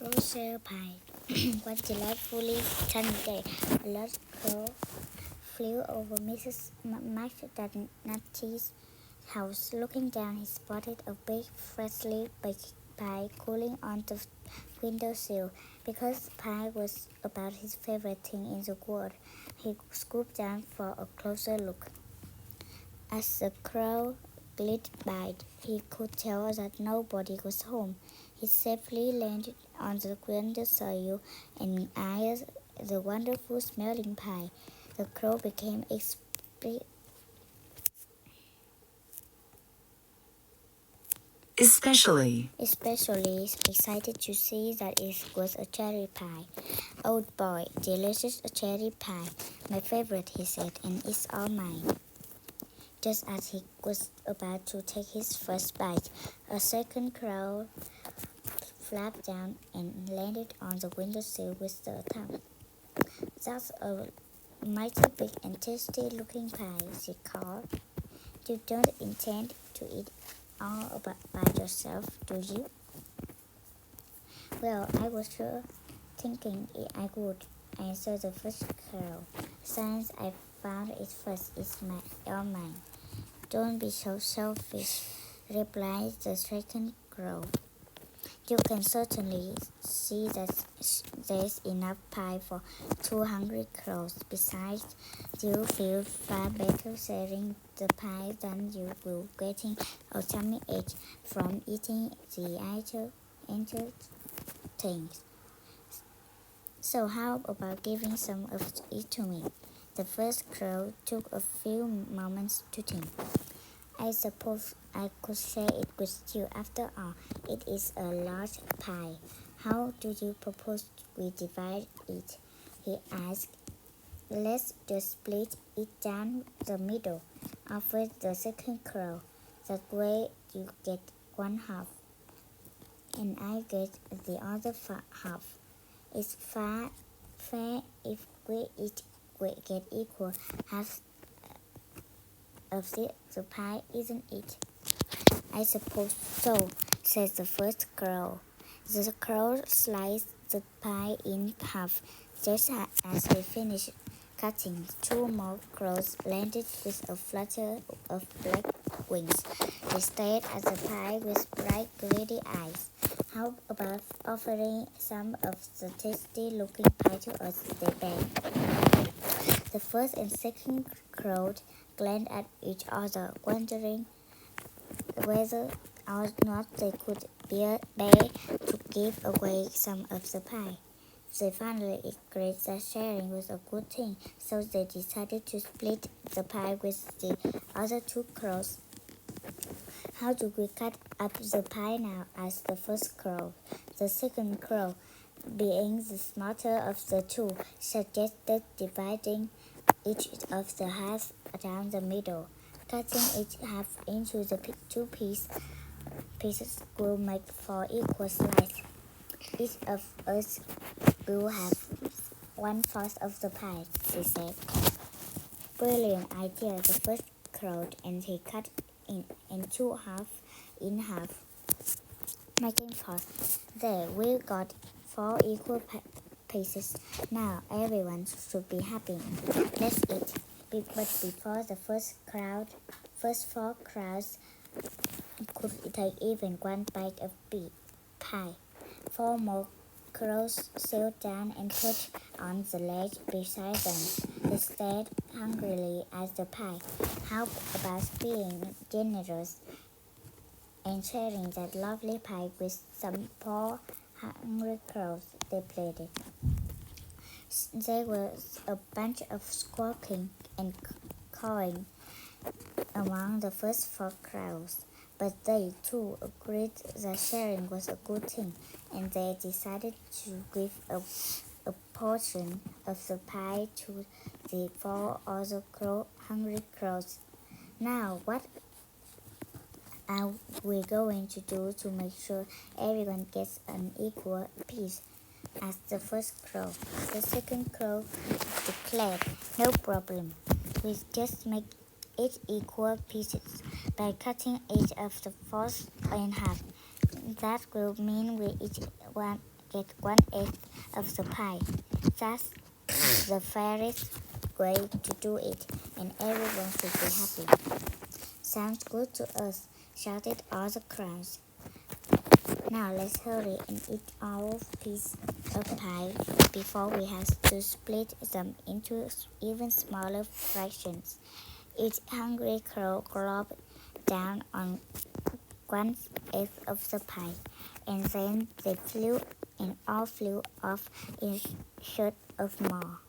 Carousel pie. One delightfully sunny day, a large crow flew over Mrs. McNulty's house. Looking down, he spotted a big, freshly baked pie cooling on the windowsill. Because the pie was about his favorite thing in the world, he scooped down for a closer look. As the crow glided by, he could tell that nobody was home. He safely landed on the windowsill and eyed the wonderful smelling pie. The crow became especially excited to see that it was a cherry pie. "Oh boy, delicious cherry pie, my favorite," he said, "and it's all mine." Just as he was about to take his first bite, a second crow flapped down and landed on the windowsill with the thumb. "That's a mighty big and tasty-looking pie," she called. "You don't intend to eat all by yourself, do you?" "Well, I was sure thinking I would," answered the first crow. "Since I found it first, it's all mine." "Don't be so selfish," replied the second crow. "You can certainly see that there's enough pie for 2 hungry crows. Besides, you'll feel far better sharing the pie than you will getting a tummy ache from eating the other things. So how about giving some of it to me?" The first crow took a few moments to think. "I suppose I could share it with you. After all, it is a large pie. How do you propose we divide it?" he asked. "Let's just split it down the middle," offered the second crow. "That way you get one half, and I get the other half. It's fair if we get equal halves of the pie, isn't it?" "I suppose so," said the first crow. The crow sliced the pie in half. Just as he finished cutting, 2 more crows landed with a flutter of black wings. They stared at the pie with bright, greedy eyes. "How about offering some of the tasty-looking pie to us?" they begged. The first and second crow glanced at each other, wondering whether or not they could bear to give away some of the pie. They finally agreed that sharing was a good thing, so they decided to split the pie with the other 2 crows. "How do we cut up the pie now?" asked the first crow. The second crow, being the smarter of the 2, suggested dividing each of the halves down the middle. "Cutting each half into the 2 pieces will make 4 equal slices. Each of us will have 1/4 of the pie," she said. "Brilliant idea," the first crowed, and he cut in 2 halves in half, making 4. "There, we got 4 equal pieces. Now everyone should be happy. Let's eat." But before the first 4 crowds could take even one bite of pie, 4 more crows sailed down and perched on the ledge beside them. They stared hungrily at the pie. "How about being generous and sharing that lovely pie with some poor hungry crows?" they pleaded. There was a bunch of squawking and cawing among the first 4 crows, but they too agreed that sharing was a good thing, and they decided to give a portion of the pie to the 4 other hungry crows. "Now, what are we going to do to make sure everyone gets an equal piece?" asked the first crow. The second crow declared, "No problem. We just make it equal pieces by cutting each of the 4 in half. That will mean we each get 1/8 of the pie. That's the fairest way to do it, and everyone should be happy. Sounds good to us, shouted all the crowds. Now let's hurry and eat our piece of pie before we have to split them into even smaller fractions. Each hungry crow gulped down on 1/8 of the pie, and then they flew and all flew off in search of more.